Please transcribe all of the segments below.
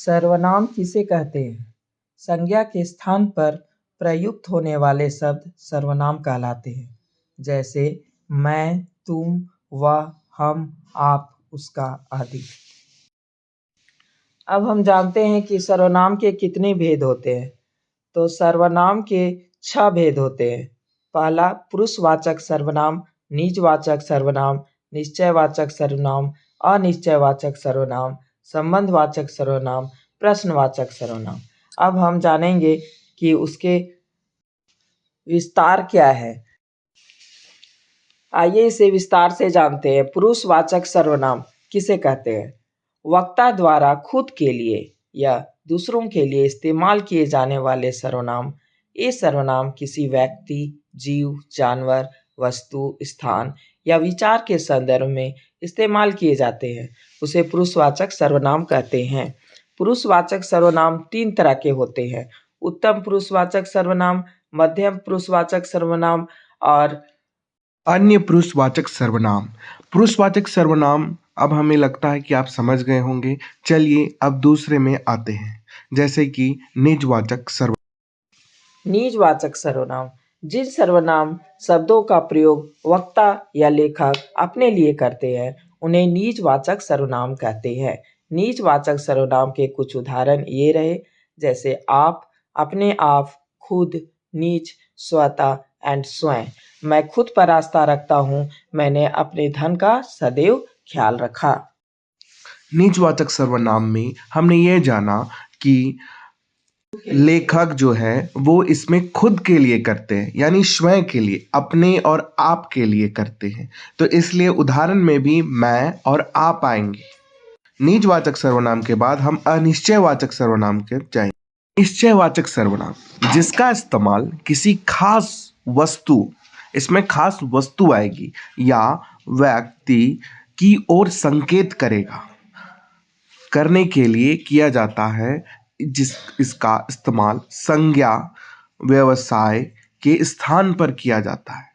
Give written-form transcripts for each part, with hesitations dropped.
सर्वनाम किसे कहते हैं? संज्ञा के स्थान पर प्रयुक्त होने वाले शब्द सर्वनाम कहलाते हैं, जैसे मैं, तुम, वह, हम, आप, उसका आदि। अब हम जानते हैं कि सर्वनाम के कितने भेद होते हैं। तो सर्वनाम के 6 भेद होते हैं। पहला पुरुषवाचक सर्वनाम, निजवाचक सर्वनाम, निश्चयवाचक सर्वनाम, अनिश्चयवाचक सर्वनाम, संबंधवाचक सर्वनाम, प्रश्नवाचक सर्वनाम। अब हम जानेंगे कि उसके विस्तार क्या है। आइए इसे विस्तार से जानते हैं। पुरुषवाचक सर्वनाम किसे कहते हैं? वक्ता द्वारा खुद के लिए या दूसरों के लिए इस्तेमाल किए जाने वाले सर्वनाम। ये सर्वनाम किसी व्यक्ति, जीव, जानवर, वस्तु, स्थान या विचार के संदर्भ में इस्तेमाल किए जाते हैं, उसे पुरुषवाचक सर्वनाम कहते हैं। पुरुषवाचक सर्वनाम 3 तरह के होते हैं: उत्तम पुरुषवाचक सर्वनाम, मध्यम पुरुषवाचक सर्वनाम और अन्य पुरुषवाचक सर्वनाम। पुरुषवाचक सर्वनाम अब हमें लगता है कि आप समझ गए होंगे। चलिए अब दूसरे में आते हैं, जैसे कि निजवाचक सर्वनाम। निजवाचक सर्वनाम जिन सर्वनाम शब्दों का प्रयोग वक्ता या लेखक अपने लिए करते हैं, उन्हें निजवाचक सर्वनाम कहते हैं। निजवाचक सर्वनाम के कुछ उदाहरण ये रहे, जैसे आप, अपने आप, खुद, निज, स्वतः एंड स्वयं। मैं खुद पर आस्था रखता हूँ, मैंने अपने धन का सदैव ख्याल रखा। निजवाचक सर्वनाम में हमने ये जाना कि लेखक जो है वो इसमें खुद के लिए करते हैं, यानी स्वयं के लिए, अपने और आप के लिए करते हैं। तो इसलिए उदाहरण में भी मैं और आप आएंगे। निजवाचक सर्वनाम के बाद हम अनिश्चयवाचक सर्वनाम के जाएंगे। निश्चयवाचक सर्वनाम जिसका इस्तेमाल किसी खास वस्तु, इसमें खास वस्तु आएगी, या व्यक्ति की ओर संकेत करने के लिए किया जाता है, इसका इस्तेमाल संज्ञा, व्यवसाय के स्थान पर किया जाता है।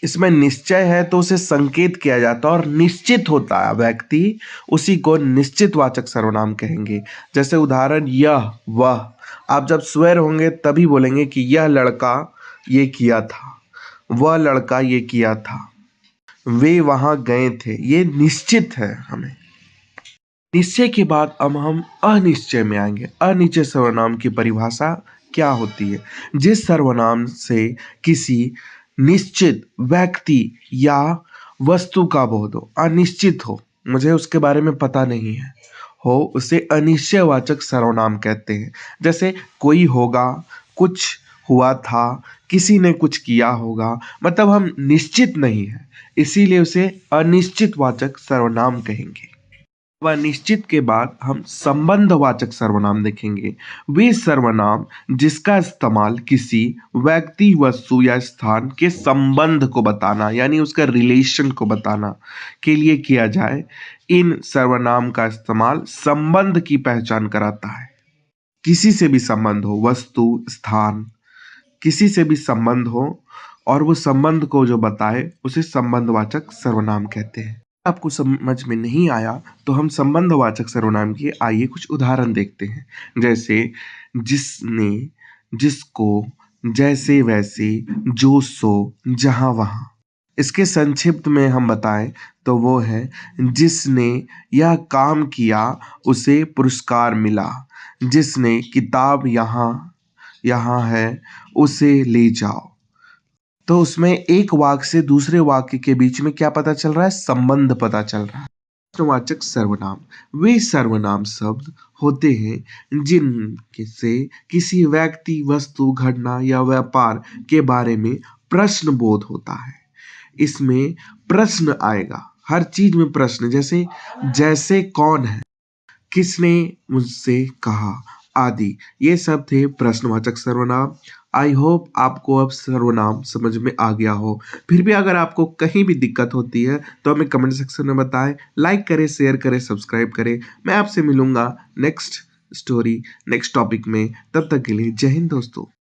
इसमें निश्चय है तो उसे संकेत किया जाता है, और निश्चित होता है व्यक्ति, उसी को निश्चितवाचक सर्वनाम कहेंगे। जैसे उदाहरण यह, वह। आप जब स्वर होंगे तभी बोलेंगे कि यह लड़का ये किया था, वह लड़का ये किया था, वे वहां गए थे। ये निश्चित है हमें। निश्चय के बाद अब हम अनिश्चय में आएंगे। अनिश्चय सर्वनाम की परिभाषा क्या होती है? जिस सर्वनाम से किसी निश्चित व्यक्ति या वस्तु का बोध हो, अनिश्चित हो, मुझे उसके बारे में पता नहीं है, हो, उसे अनिश्चयवाचक सर्वनाम कहते हैं। जैसे कोई होगा, कुछ हुआ था, किसी ने कुछ किया होगा, मतलब हम निश्चित नहीं है, इसीलिए उसे अनिश्चितवाचक सर्वनाम कहेंगे। वह निश्चित के बाद हम संबंधवाचक सर्वनाम देखेंगे। वे सर्वनाम जिसका इस्तेमाल किसी व्यक्ति, वस्तु या स्थान के संबंध को बताना, यानी उसका रिलेशन को बताना के लिए किया जाए। इन सर्वनाम का इस्तेमाल संबंध की पहचान कराता है। किसी से भी संबंध हो, वस्तु, स्थान, किसी से भी संबंध हो, और वो संबंध को जो बताए उसे संबंधवाचक सर्वनाम कहते हैं। आपको समझ में नहीं आया तो हम संबंधवाचक सर्वनाम के आइए कुछ उदाहरण देखते हैं। जैसे जिसने, जिसको, जैसे वैसे, जो सो, जहां वहां। इसके संक्षिप्त में हम बताएं तो वो है, जिसने यह काम किया उसे पुरस्कार मिला, जिसने किताब यहाँ है उसे ले जाओ। तो उसमें एक वाक्य से दूसरे वाक्य के बीच में क्या पता चल रहा है? संबंध पता चल रहा है। प्रश्नवाचक सर्वनाम वे सर्वनाम शब्द होते हैं जिनसे किसी व्यक्ति, वस्तु, घटना या व्यापार के बारे में प्रश्न बोध होता है। इसमें प्रश्न आएगा, हर चीज में प्रश्न। जैसे कौन है, किसने मुझसे कहा, आदि। ये सब थे प्रश्नवाचक सर्वनाम। आई होप आपको अब सर्वनाम समझ में आ गया हो। फिर भी अगर आपको कहीं भी दिक्कत होती है तो हमें कमेंट सेक्शन में बताएं। लाइक करें, शेयर करें, सब्सक्राइब करें। मैं आपसे मिलूंगा नेक्स्ट स्टोरी, नेक्स्ट टॉपिक में। तब तक के लिए जय हिंद दोस्तों।